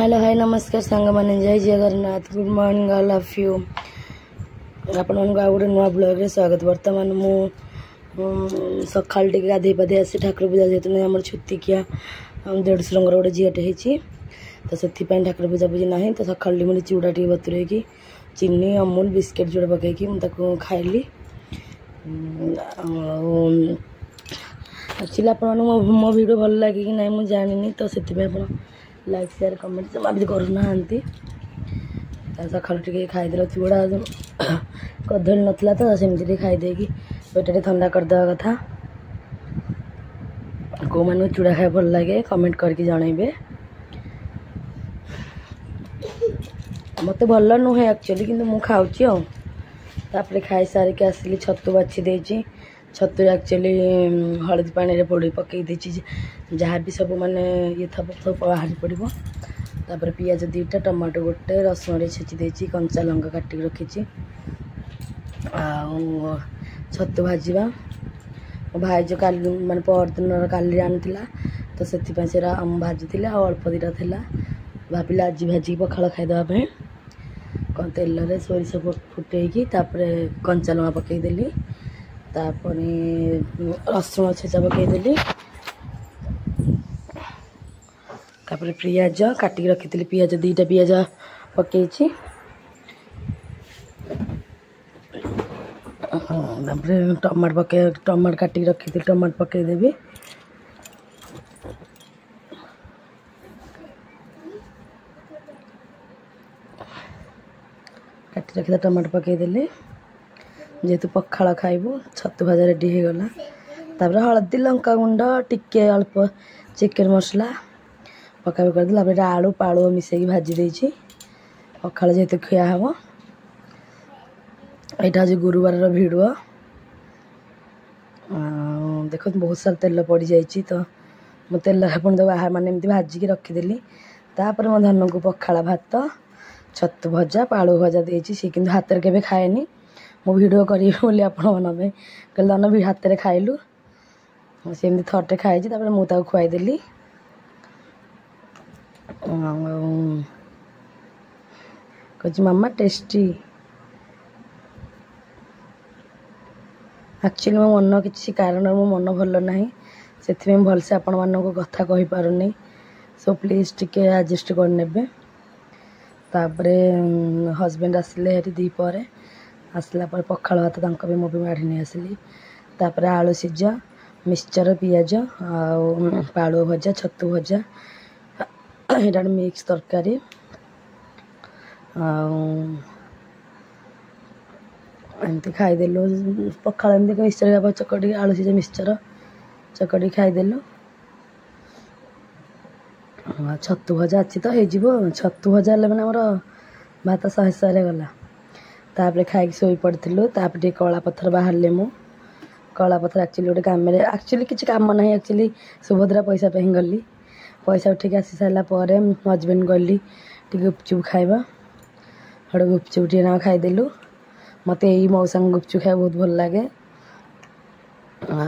Hello hi नमस्कार सांग मैंने जय Jagannath good morning all of you आपण गोटे नुआ ब्लॉग स्वागत। बर्तमान मु सकाल टे गाधे पाधे आसी ठाकुर पूजा जेहेतु आम छुतिकिया देढ़शुर गोटे झीटे होती तो से ठाकुर पूजा पूजी ना तो सकाल मुझे चूड़ा टी बतुरे चीनी अमूल बिस्किट जोड़े पकईकि खाइली। एक्चुअली आप मो वीडियो भल लगे कि नहीं मुझे जानी तो से लाइक शेयर कमेंट जमा भी करना सका खाईदे चूड़ा कदली नाला तो सेमती खाईदे पेट ठंडा करदे कथा। कौ मन चूड़ा खाया भल लगे कमेंट करके जनइबे। मत भल नुहे एक्चुअली कि मुझे खाऊँ खाई सारिक आसिली छतु बाछी देची छतु एक्चुअली हलदी पानी पड़ी पकई जहाँ भी सब माने ये थप सब बाहर पड़ो। तापर पियाज दीटा टमाटो गोटे रसुण छेची देची कंचा लंका काटिक रखी छतु भाजवा भाई जो काली माने परदिन काली आनी तो से भाजी अल्प दीटा था भाविला आज भाजी पखाड़ खाईदेवाई तेल सोरिष फुटे कंचा लंका पकईदेली रसुण छेचा पकईदेली पियाज काटिक रखी पियाज दीटा पियाज पकई टमाट पके टमाट काटिक रखी टमाट पकईदेवी। काटी रखी टमाटो पकईदेली जेहेतु पखाड़ खाइबू छतु भाजा रेडी हो गला। तापर हलदी लंका गुंड टिके अल्प चिकेन मसला पका कर आलू पालू मिसेक भाजी देछि पखाड़ जेहेतु खिया हम। यहाँ हूँ गुरुवार भिडियो देख बहुत सारा तेल पड़ जाइए तो मो तेल माने भाजिकी रखीदेली। तापर मो धन को पखाड़ भात छतु भजा पालू भजा देछि सी कि हाथ में केवे खाएनी मो भिडियो करी बोली आपण कल धन भी हाथ में खाइलु सेमती थरटे खाई मुझे खुआईदेली। कह मामा टेस्टी एक्चुअली मो मन किसी कारण मो मन भल ना से भलसे आपण मानक कथा कही पारुनी सो प्लीज टिके एडजस्ट करने। तापरे हजबैंड आसिले हेरी दीपर आसला पर पखाड़ भात भी मो माढ़ी नहीं आसली। तापर आलू सीझा मिक्सचर पियाज आलू भजा छतु भजा यहाँ मिक्स तरकारी एमती खाईदेलु पखाड़ एमती मिक्सचर चकटी आलू सीझा मिक्सचर चकटी खाईदेलु। छतु भजा अच्छी तो हो छतु भजा मैंने मोर भात शहे शहे गला। तापर खाई शोई पड़ू तापर कला पत्थर बाहर मु कला पत्थर एक्चुअली गोटे कम एक्चुअली किसी कम ना एक्चुअली सुभद्रा पैसा पे गली पैसा उठे आसी सारापर हजबैंड गली गुपचुप खाइबा हड़े गुपचुप टे ना खाईदेलु। मत यही मौसा गुपचुप खाया बहुत भल लगे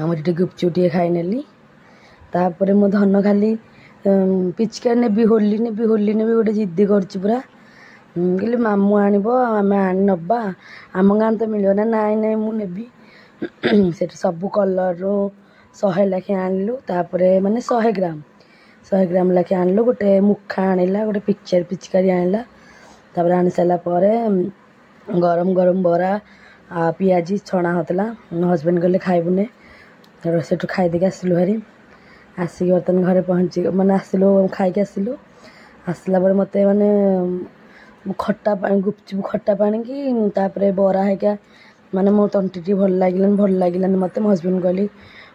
मुझे गुपचुप टे खाईनेली। तापर मो धन खाली पिचकार नेबी होली नेबी गोटे जिद्दी करची पूरा कहली मामू आणब आम नबा आम गाँ तो मिल ना नाई नाई मुझे से सब कलर 100 लाखे आणलु। तापर माने 100 ग्राम लाखे आणलु गोटे मुखा आणला गोटे पिचकारी आणला। तापर आनी सारा गरम गरम बरा पियाजी छणा होता हजबैंड कहले खाइबुने से खाईदे आसलु भारी आसिक बर्तन घरे पहुँची मैंने आसलु खाई आसलु आसला मत माने खट्टा पानी गुपचुप खट्टा पानी की तापर बरा है माने मो तंटी भल लगे मत मो हजबैंड कहली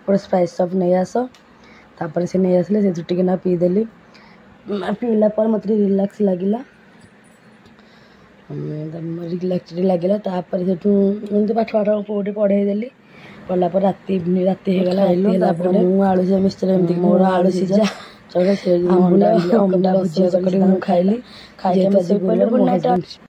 गोटे स्प्राइट सप नहीं आस तापर से नहीं आसले से टे ना पीदेली पीला पर मत रिलैक्स लगिला रिलैक्स लगिला। तापर से पाठ पाठ कोटे पढ़ेदेली गलापर राति होगला आलू सीझा मिक्सचर एमती मोर आलू सीझा अंडा भुजिया खाइली खाई गुड नाइट।